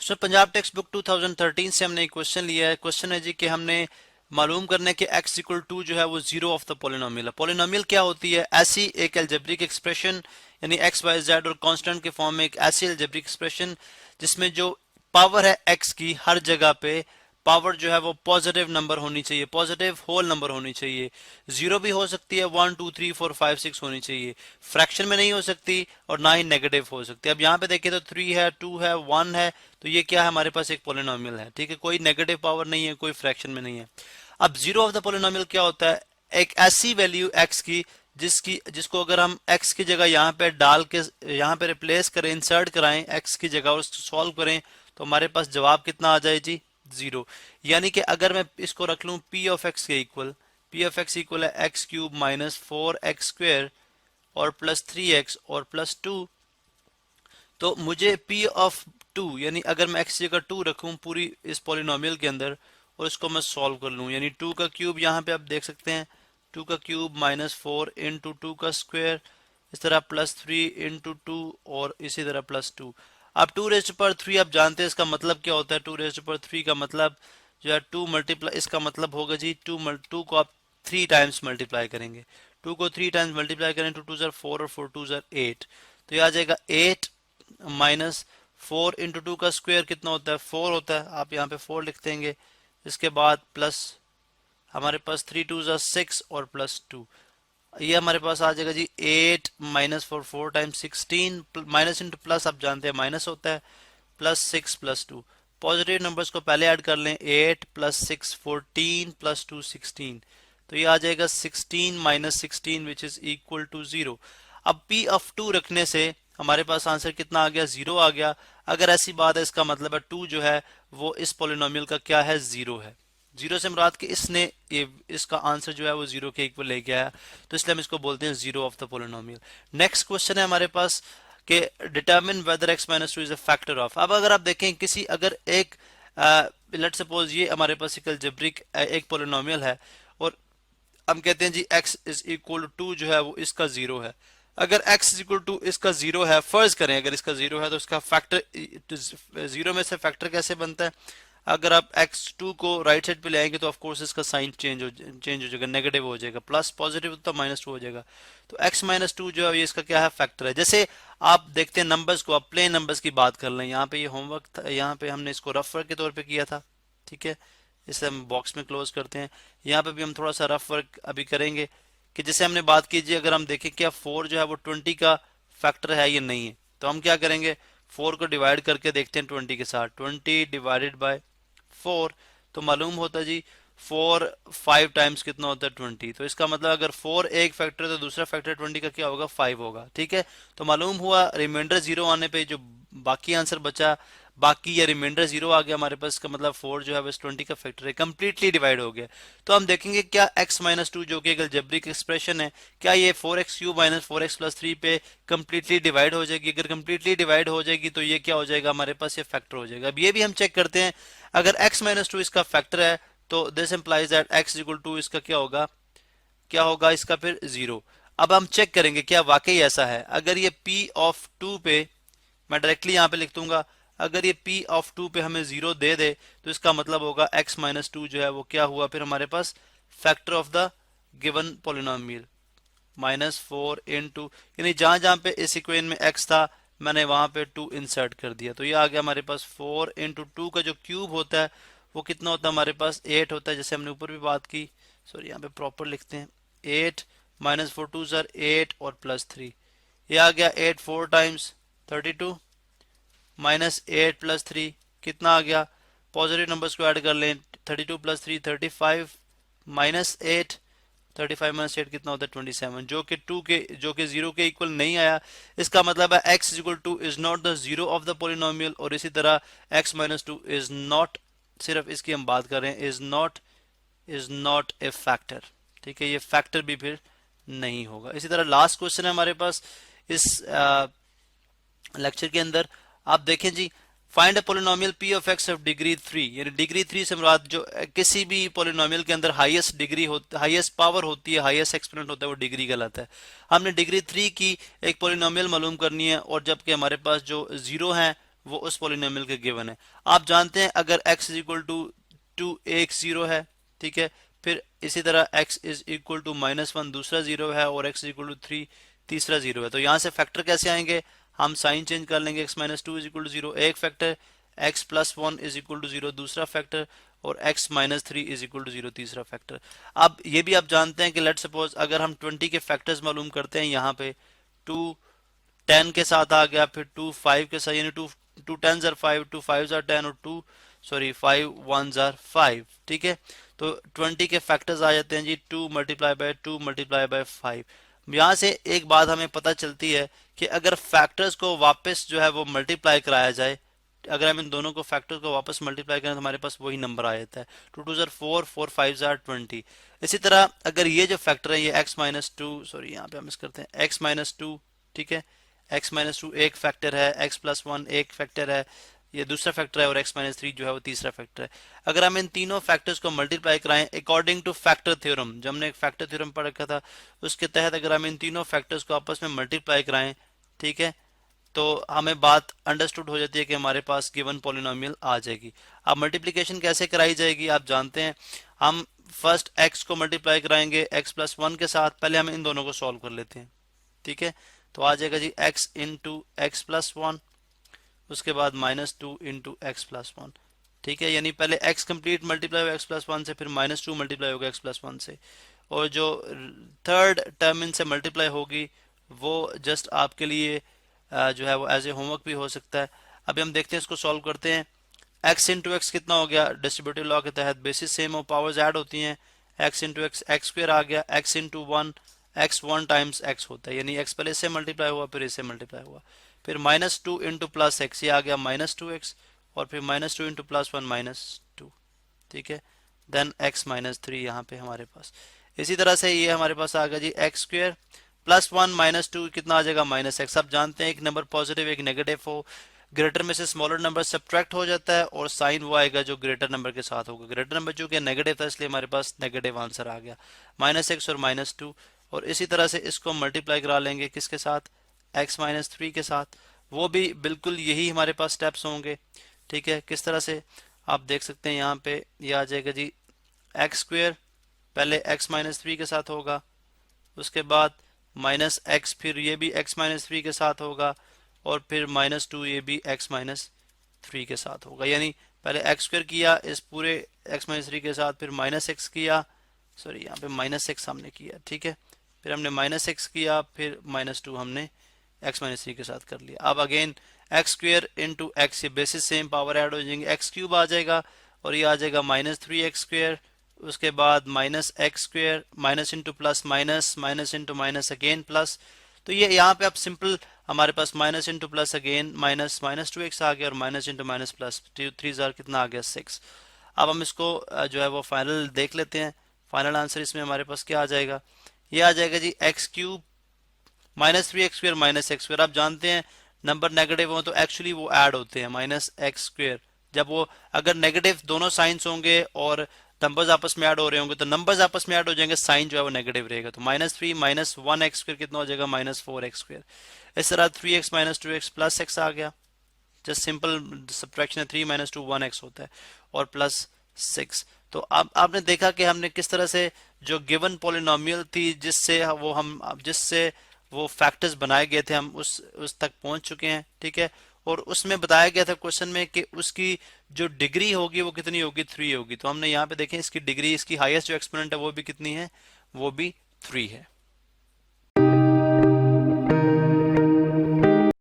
सो Punjab text book 2013 से हमने एक क्वेश्चन लिया है। क्वेश्चन है जी कि हमने मालूम करना है कि x इक्वल टू जो है वो जीरो ऑफ द पोलिनोमियल है। पोलिनोमियल क्या होती है? ऐसी एक एल्जेब्रिक एक्सप्रेशन, यानी एक्स वाई जेड और कांस्टेंट के फॉर्म में एक ऐसी एल्जेब्रिक एक्सप्रेशन जिसमें जो पावर है x की हर जगह पे पावर जो है वो पॉजिटिव नंबर होनी चाहिए, पॉजिटिव होल नंबर होनी चाहिए। जीरो भी हो सकती है, 1 2 3 4 5 6 होनी चाहिए, फ्रैक्शन में नहीं हो सकती और ना ही नेगेटिव हो सकती है। अब यहाँ पे देखिए तो 3 है, 2 है, 1 है, तो ये क्या है? हमारे पास एक पोलिनोमियल है। ठीक है, कोई नेगेटिव पावर नहीं है, कोई फ्रैक्शन में नहीं है। अब जीरो ऑफ द पोलिनोमियल क्या होता है? एक ऐसी वैल्यू x की जिसको अगर हम x की जगह यहाँ पे डाल के यहाँ पे रिप्लेस करें, इंसर्ट कराएं x की जगह और उसको सॉल्व करें, तो हमारे पास जवाब कितना आ जाए जी? जीरो। यानी कि अगर मैं इसको रख लूं p ऑफ x के equal, p of x equal है एक्स क्यूब माइनस 4x² और प्लस 3x और प्लस 2, तो मुझे p ऑफ 2 यानी अगर मैं x की जगह 2 रखूं पूरी इस पॉलिनोमियल के अंदर और इसको मैं सॉल्व कर लूं, यानी 2 का क्यूब यहाँ पे आप देख सकते हैं, 2 का क्यूब माइनस 4 इंटू 2 का स्क्वायर, इस तरह प्लस 3 इंटू 2 और इसी तरह प्लस 2। अब 2 रेज़्ड पावर 3 आप जानते हैं इसका मतलब क्या होता है? 2 रेज़्ड पावर 3 का मतलब जो है 2 मल्टीप्लाई, इसका मतलब होगा जी 2 को आप 3 टाइम्स मल्टीप्लाई करेंगे, 2 को 3 टाइम्स मल्टीप्लाई करें, 2 2 4 और 4 2 8, तो ये आ जाएगा 8 माइनस 4 इंटू 2 का स्क्वायर कितना होता है? 4 होता है, आप यहाँ पे 4 लिख देंगे। इसके बाद प्लस हमारे पास 3 2 6 और प्लस 2, ये हमारे पास आ जाएगा जी 8 minus 4, 4 times 16, minus into plus आप जानते हैं माइनस होता है, प्लस 6 प्लस 2। पॉजिटिव नंबर्स को पहले ऐड कर लें, 8 प्लस 6 14 प्लस 2 16, तो ये आ जाएगा 16 minus 16 which is equal to 0। अब p ऑफ 2 रखने से हमारे पास आंसर कितना आ गया? 0 आ गया। अगर ऐसी बात है इसका मतलब है 2 जो है वो इस पोलिनोमियल का क्या है? 0 है। जीरो से मुराद कि इसने ये इसका आंसर जो है वो जीरो के इक्वल लेके आया, तो इसलिए हम इसको बोलते हैं zero of the polynomial. Next question है हमारे पास कि determine whether x minus two is a factor of. अब अगर आप देखें किसी अगर एक लेट सपोज ये हमारे पास एक अलजेब्रिक एक पोलिनोमियल है और हम कहते हैं जी x इज इक्वल टू जो है वो इसका जीरो है। अगर x इज इक्वल टू इसका जीरो है, फर्ज करें अगर इसका जीरो है, तो इसका फैक्टर जीरो में से फैक्टर कैसे बनता है? अगर आप x2 को राइट साइड पे ले आएंगे तो ऑफ कोर्स इसका साइन चेंज हो जाएगा, नेगेटिव हो जाएगा, प्लस पॉजिटिव तो -2 हो जाएगा। तो x -2 जो है ये इसका क्या है? फैक्टर है। जैसे आप देखते हैं नंबर्स को, आप प्लेन नंबर्स की बात कर लें, यहाँ पे ये होमवर्क यहाँ पे हमने इसको रफ वर्क के तौर पे किया था। ठीक है, इसे हम बॉक्स में क्लोज करते हैं। यहाँ पे भी हम थोड़ा सा रफ वर्क अभी करेंगे कि जैसे हमने बात कीजिए, अगर हम देखें क्या 4 जो है वो 20 का फैक्टर है या नहीं है, तो हम क्या करेंगे? 4 को डिवाइड करके देखते हैं 20 के साथ, 20 डिवाइडेड बाय 4, तो मालूम होता है जी 4 5 टाइम्स कितना होता है? 20। तो इसका मतलब अगर 4 एक फैक्टर है तो दूसरा फैक्टर 20 का क्या होगा? 5 होगा। ठीक है, तो मालूम हुआ रिमाइंडर जीरो आने पे जो बाकी आंसर बचा, बाकी या रिमाइंडर जीरो आ गया हमारे पास, का मतलब 4 जो है बस 20 का फैक्टर है, कंप्लीटली डिवाइड हो गया। तो हम देखेंगे क्या x -2 जो कि एक अलजेब्रिक एक्सप्रेशन है, क्या ये 4x³ माइनस 4x प्लस 3 पे कंप्लीटली डिवाइड हो जाएगी? अगर कंप्लीटली डिवाइड हो जाएगी तो ये क्या हो जाएगा? हमारे पास ये फैक्टर हो जाएगा। अब ये भी हम चेक करते हैं, अगर x -2 इसका फैक्टर है तो this implies that x equal to इसका क्या होगा? क्या होगा इसका फिर? 0। अब हम चेक करेंगे क्या वाकई ऐसा है। अगर ये p ऑफ 2 पे, मैं डायरेक्टली यहाँ पे लिख दूंगा, अगर ये p ऑफ 2 पे हमें 0 दे दे तो इसका मतलब होगा x -2 जो है वो क्या हुआ फिर हमारे पास? Factor of the given polynomial, -4 into, यानी जहां जहां पे इस इक्वेशन में x था मैंने वहां पे 2 इंसर्ट कर दिया, तो ये आ गया हमारे पास 4 इंटू 2 का जो क्यूब होता है वो कितना होता है? हमारे पास 8 होता है, जैसे हमने ऊपर भी बात की। सॉरी, यहाँ पे प्रॉपर लिखते हैं, 8 -4 2 8 और प्लस 3, ये आ गया 8 4 टाइम्स 32 माइनस 8 प्लस 3 कितना आ गया? पॉजिटिव नंबर्स को ऐड कर लें, 32 प्लस 3 35 माइनस 8, 35 माइनस 8 कितना होता है? 27, जो कि 0 के इक्वल नहीं आया। इसका मतलब है x equal two is not the zero of the polynomial, और इसी तरह x -2 इज नॉट, सिर्फ इसकी हम बात कर रहे हैं, इज नॉट ए फैक्टर। ठीक है, ये फैक्टर भी फिर नहीं होगा। इसी तरह लास्ट क्वेश्चन है हमारे पास इस लेक्चर के अंदर, आप देखें जी, find a polynomial p of x of degree 3, यानी डिग्री 3 से मुराद जो किसी भी पोलिनोमियल के अंदर हाईएस्ट डिग्री होती, हाईएस्ट पावर होती है, हाईएस्ट एक्सपोनेंट होता है, वो डिग्री कहलाता है। हमने डिग्री 3 की एक पोलिनोमियल मालूम करनी है, और जबकि हमारे पास जो जीरो है वो उस पॉलिनोमियल के गिवन है। आप जानते हैं अगर x इज इक्वल टू 2 एक जीरो है, ठीक है, फिर इसी तरह x इज इक्वल टू -1 दूसरा जीरो है और x इज इक्वल टू 3 तीसरा जीरो है। तो यहाँ से फैक्टर कैसे आएंगे, हम साइन चेंज कर लेंगे, x minus two is equal to zero एक factor, x plus one is equal to zero दूसरा फैक्टर और x minus three is equal to zero तीसरा फैक्टर। अब ये भी आप जानते हैं कि लेट सपोज अगर हम 20 के फैक्टर्स मालूम करते हैं, यहाँ पे 2 10 के साथ आ गया, फिर 2 5 के साथ, यानी 2 10s are 5, 2 5s are 10 और 5 1s are 5, ठीक है। तो 20 के फैक्टर्स आ जाते हैं जी 2 मल्टीप्लाई बाय 2 मल्टीप्लाई बाय 5। यहाँ से एक बात हमें पता चलती है कि अगर फैक्टर्स को वापस जो है वो मल्टीप्लाई कराया जाए, अगर हम इन दोनों को फैक्टर्स को वापस मल्टीप्लाई करें तो हमारे पास वही नंबर आ जाता है, 2 2s are 4, 4 5s are 20। इसी तरह अगर ये जो फैक्टर है ये x माइनस टू, सॉरी यहाँ पे हम इस करते हैं x माइनस टू, ठीक है, x माइनस टू एक फैक्टर है, x प्लस वन एक फैक्टर है, ये दूसरा फैक्टर है और x माइनस थ्री जो है वो तीसरा फैक्टर है। अगर हम इन तीनों फैक्टर्स को मल्टीप्लाई कराएं अकॉर्डिंग टू फैक्टर थ्योरम, जब हमने एक फैक्टर थ्योरम पढ़ रखा था उसके तहत अगर हम इन तीनों फैक्टर्स को आपस में मल्टीप्लाई कराएं, ठीक है, तो हमें बात अंडरस्टूड हो जाती है कि हमारे पास गिवन पॉलिनोमियल आ जाएगी। अब मल्टीप्लिकेशन कैसे कराई जाएगी आप जानते हैं, हम फर्स्ट x को मल्टीप्लाई कराएंगे x प्लस वन के साथ, पहले हम इन दोनों को सॉल्व कर लेते हैं, ठीक है। तो आ जाएगा जी x into x plus one, उसके बाद minus two into x plus one, ठीक है, यानी पहले x कंप्लीट मल्टीप्लाई होगा x प्लस वन से, फिर माइनस टू मल्टीप्लाई होगा x प्लस वन से, और जो थर्ड टर्म इनसे मल्टीप्लाई होगी वो जस्ट आपके लिए जो है वो एज ए होमवर्क भी हो सकता है। अभी हम देखते हैं इसको सॉल्व करते हैं। x इंटू एक्स कितना हो गया, डिस्ट्रीब्यूटिव लॉ के तहत बेसिस सेम हो, पावर्स ऐड होती हैं, x into x x square आ गया, x into one x one times x होता है, यानी x पहले इससे मल्टीप्लाई हुआ फिर इससे मल्टीप्लाई हुआ, फिर minus two into plus x, ये आ गया माइनस टू एक्स, और फिर minus two into plus one minus to, ठीक है, देन x माइनस थ्री यहाँ पे हमारे पास। इसी तरह से ये हमारे पास आ गया जी x square plus one minus two कितना आ जाएगा माइनस एक्स। अब जानते हैं एक नंबर पॉजिटिव एक नेगेटिव हो, ग्रेटर में से स्मॉलर नंबर सब्ट्रैक्ट हो जाता है और साइन वो आएगा जो ग्रेटर नंबर के साथ होगा। ग्रेटर नंबर चूंकि नेगेटिव था इसलिए हमारे पास नेगेटिव आंसर आ गया, माइनस एक्स और माइनस टू। और इसी तरह से इसको मल्टीप्लाई करा लेंगे किसके साथ, एक्स माइनस थ्री के साथ, वो भी बिल्कुल यही हमारे पास स्टेप्स होंगे, ठीक है। किस तरह से आप देख सकते हैं यहाँ पे ये आ जाएगा जी एक्स स्क्वेयर पहले एक्स माइनस थ्री के साथ होगा, उसके बाद माइनस एक्स, फिर ये भी एक्स माइनस थ्री के साथ होगा, और फिर माइनस टू ये भी एक्स माइनस थ्री के साथ होगा। यानी पहले एक्स स्क्वायर किया इस पूरे एक्स माइनस थ्री के साथ, फिर माइनस एक्स किया, सॉरी यहाँ पे माइनस एक्स हमने किया, ठीक है, फिर हमने माइनस एक्स किया, फिर माइनस टू हमने एक्स माइनस थ्री के साथ कर लिया। अब again x square into x, ये बेसिस सेम पावर ऐड हो जाएंगे, एक्स क्यूब आ जाएगा और ये आ जाएगा माइनस थ्री एक्स स्क्वेयर, उसके बाद minus x square, minus into plus minus, minus into minus again plus. तो ये यहाँ पे आप सिंपल हमारे पास minus into plus again minus, minus two x आ गया और minus into minus plus three जार कितना आ गया सिक्स। अब हम इसको जो है वो फाइनल देख लेते हैं, फाइनल आंसर इसमें हमारे पास क्या आ जाएगा, ये आ जाएगा जी x cube minus three x square minus x square. आप जानते हैं नंबर नेगेटिव हो तो एक्चुअली वो ऐड होते हैं, माइनस एक्स स्क्वेयर जब वो अगर नेगेटिव दोनों साइंस होंगे और नंबर्स आपस में ऐड हो रहे होंगे तो नंबर्स आपस में ऐड हो जाएंगे, साइन जो है वो नेगेटिव रहेगा। तो minus three minus one x square कितना हो जाएगा, माइनस फोर एक्स स्क्वेयर। इस तरह three x minus two x plus x आ गया, जस्ट सिंपल सब्ट्रैक्शन है, three minus two one x होता है और प्लस सिक्स। तो अब आपने देखा कि हमने किस तरह से जो गिवन पॉलिनोमियल थी जिससे वो फैक्टर्स बनाए गए थे हम उस तक पहुंच चुके हैं, ठीक है। और उसमें बताया गया था क्वेश्चन में कि उसकी जो डिग्री होगी वो कितनी होगी, थ्री होगी। तो हमने यहाँ पे देखें इसकी डिग्री, इसकी हाईएस्ट जो एक्सपोनेंट है वो भी कितनी है, वो भी थ्री है।